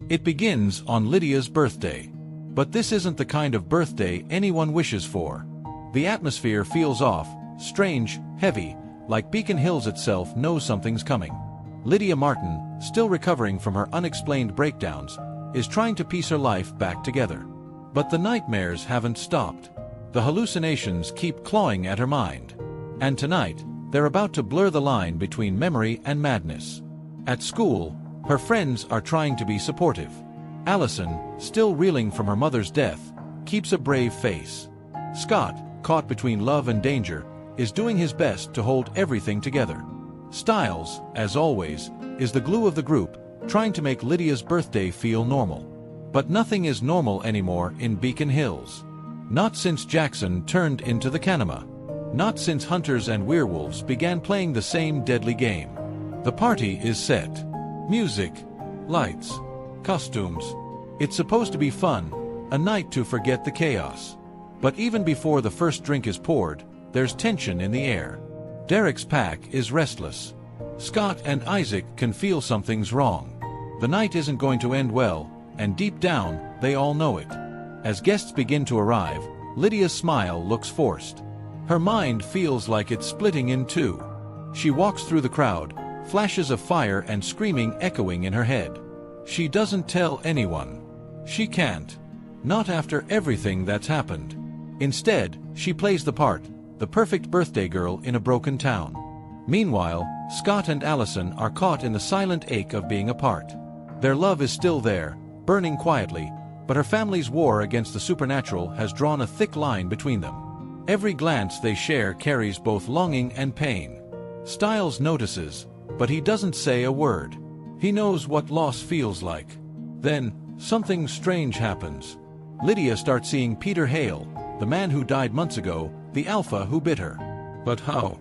It begins on Lydia's birthday. But this isn't the kind of birthday anyone wishes for. The atmosphere feels off, strange, heavy, like Beacon Hills itself knows something's coming. Lydia Martin, still recovering from her unexplained breakdowns, is trying to piece her life back together. But the nightmares haven't stopped. The hallucinations keep clawing at her mind. And tonight, they're about to blur the line between memory and madness. At school, her friends are trying to be supportive. Allison, still reeling from her mother's death, keeps a brave face. Scott, caught between love and danger, is doing his best to hold everything together. Stiles, as always, is the glue of the group, trying to make Lydia's birthday feel normal. But nothing is normal anymore in Beacon Hills. Not since Jackson turned into the Kanema. Not since hunters and werewolves began playing the same deadly game. The party is set. Music, lights, costumes. It's supposed to be fun, a night to forget the chaos. But even before the first drink is poured, there's tension in the air. Derek's pack is restless. Scott and Isaac can feel something's wrong. The night isn't going to end well, and deep down, they all know it. As guests begin to arrive, Lydia's smile looks forced. Her mind feels like it's splitting in two. She walks through the crowd, flashes of fire and screaming echoing in her head. She doesn't tell anyone. She can't. Not after everything that's happened. Instead, she plays the part, the perfect birthday girl in a broken town. Meanwhile, Scott and Allison are caught in the silent ache of being apart. Their love is still there, burning quietly, but her family's war against the supernatural has drawn a thick line between them. Every glance they share carries both longing and pain. Stiles notices, but he doesn't say a word. He knows what loss feels like. Then, something strange happens. Lydia starts seeing Peter Hale, the man who died months ago, the alpha who bit her. But how?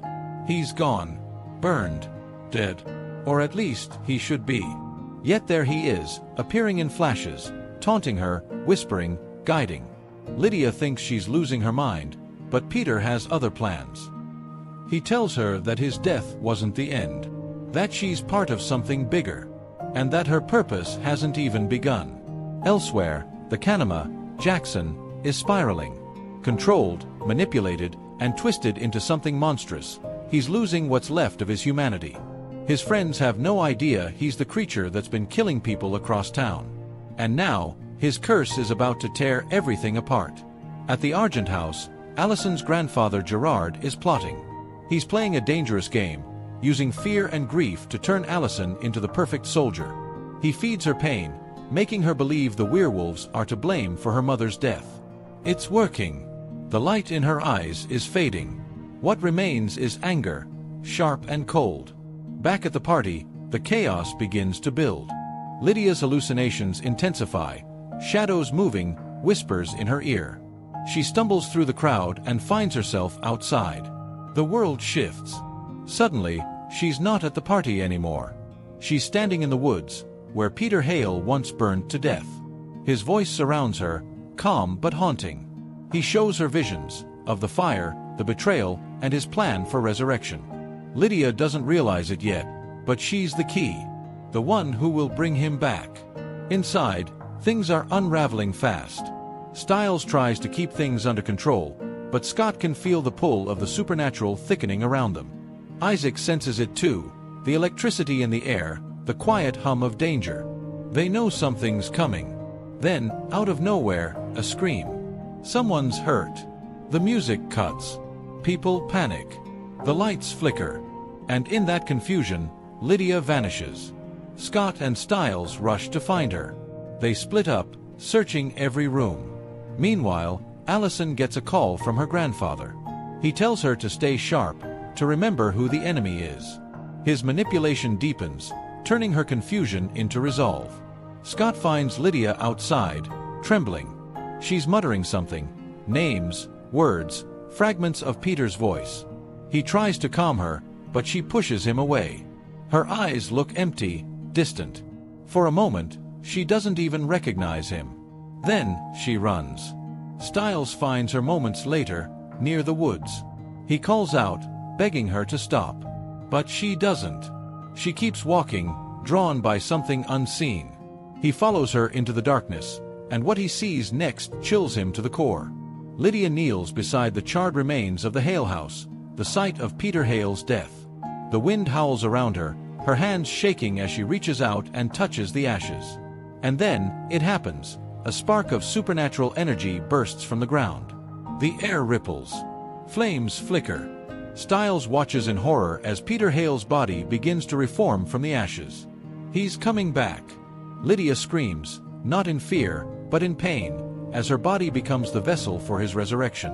He's gone. Burned. Dead. Or at least, he should be. Yet there he is, appearing in flashes, taunting her, whispering, guiding. Lydia thinks she's losing her mind, but Peter has other plans. He tells her that his death wasn't the end, that she's part of something bigger, and that her purpose hasn't even begun. Elsewhere, the Kanema, Jackson, is spiraling. Controlled, manipulated, and twisted into something monstrous, he's losing what's left of his humanity. His friends have no idea he's the creature that's been killing people across town. And now, his curse is about to tear everything apart. At the Argent House, Allison's grandfather Gerard is plotting. He's playing a dangerous game, using fear and grief to turn Allison into the perfect soldier. He feeds her pain, making her believe the werewolves are to blame for her mother's death. It's working. The light in her eyes is fading. What remains is anger, sharp and cold. Back at the party, the chaos begins to build. Lydia's hallucinations intensify, shadows moving, whispers in her ear. She stumbles through the crowd and finds herself outside. The world shifts. Suddenly, she's not at the party anymore. She's standing in the woods, where Peter Hale once burned to death. His voice surrounds her, calm but haunting. He shows her visions of the fire, the betrayal, and his plan for resurrection. Lydia doesn't realize it yet, but she's the key, the one who will bring him back. Inside, things are unraveling fast. Stiles tries to keep things under control, but Scott can feel the pull of the supernatural thickening around them. Isaac senses it too, the electricity in the air, the quiet hum of danger. They know something's coming. Then, out of nowhere, a scream. Someone's hurt. The music cuts. People panic. The lights flicker. And in that confusion, Lydia vanishes. Scott and Stiles rush to find her. They split up, searching every room. Meanwhile, Allison gets a call from her grandfather. He tells her to stay sharp, to remember who the enemy is. His manipulation deepens, turning her confusion into resolve. Scott finds Lydia outside, trembling. She's muttering something, names, words, fragments of Peter's voice. He tries to calm her, but she pushes him away. Her eyes look empty, distant. For a moment, she doesn't even recognize him. Then, she runs. Stiles finds her moments later, near the woods. He calls out, begging her to stop. But she doesn't. She keeps walking, drawn by something unseen. He follows her into the darkness, and what he sees next chills him to the core. Lydia kneels beside the charred remains of the Hale house, the site of Peter Hale's death. The wind howls around her, her hands shaking as she reaches out and touches the ashes. And then, it happens. A spark of supernatural energy bursts from the ground. The air ripples. Flames flicker. Stiles watches in horror as Peter Hale's body begins to reform from the ashes. He's coming back. Lydia screams, not in fear, but in pain, as her body becomes the vessel for his resurrection.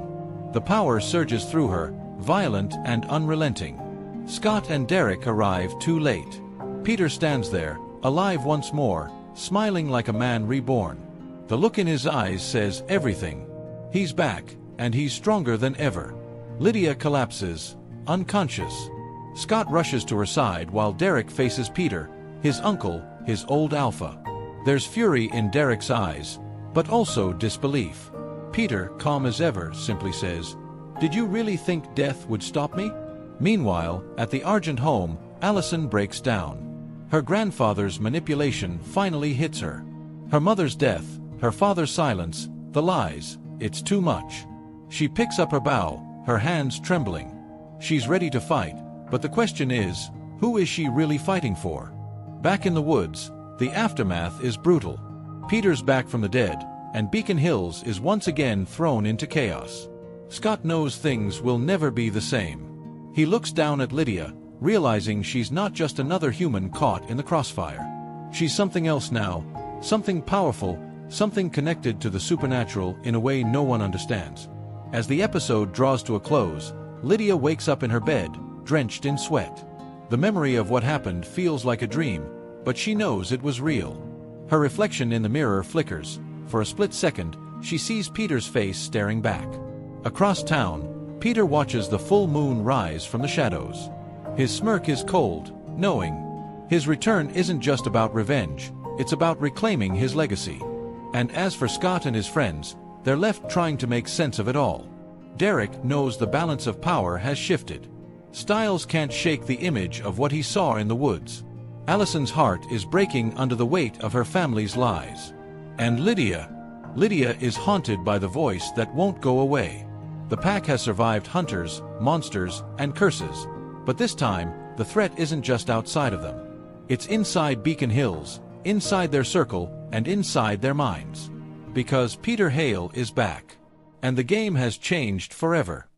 The power surges through her, violent and unrelenting. Scott and Derek arrive too late. Peter stands there, alive once more, smiling like a man reborn. The look in his eyes says everything. He's back, and he's stronger than ever. Lydia collapses, unconscious. Scott rushes to her side while Derek faces Peter, his uncle, his old alpha. There's fury in Derek's eyes, but also disbelief. Peter, calm as ever, simply says, "Did you really think death would stop me?" Meanwhile, at the Argent home, Allison breaks down. Her grandfather's manipulation finally hits her. Her mother's death, her father's silence, the lies, it's too much. She picks up her bow, her hands trembling. She's ready to fight, but the question is, who is she really fighting for? Back in the woods, the aftermath is brutal. Peter's back from the dead, and Beacon Hills is once again thrown into chaos. Scott knows things will never be the same. He looks down at Lydia, realizing she's not just another human caught in the crossfire. She's something else now, something powerful, something connected to the supernatural in a way no one understands. As the episode draws to a close, Lydia wakes up in her bed, drenched in sweat. The memory of what happened feels like a dream, but she knows it was real. Her reflection in the mirror flickers. For a split second, she sees Peter's face staring back. Across town, Peter watches the full moon rise from the shadows. His smirk is cold, knowing. His return isn't just about revenge, it's about reclaiming his legacy. And as for Scott and his friends, they're left trying to make sense of it all. Derek knows the balance of power has shifted. Stiles can't shake the image of what he saw in the woods. Allison's heart is breaking under the weight of her family's lies. And Lydia is haunted by the voice that won't go away. The pack has survived hunters, monsters, and curses, but this time, the threat isn't just outside of them. It's inside Beacon Hills, inside their circle, and inside their minds. Because Peter Hale is back. And the game has changed forever.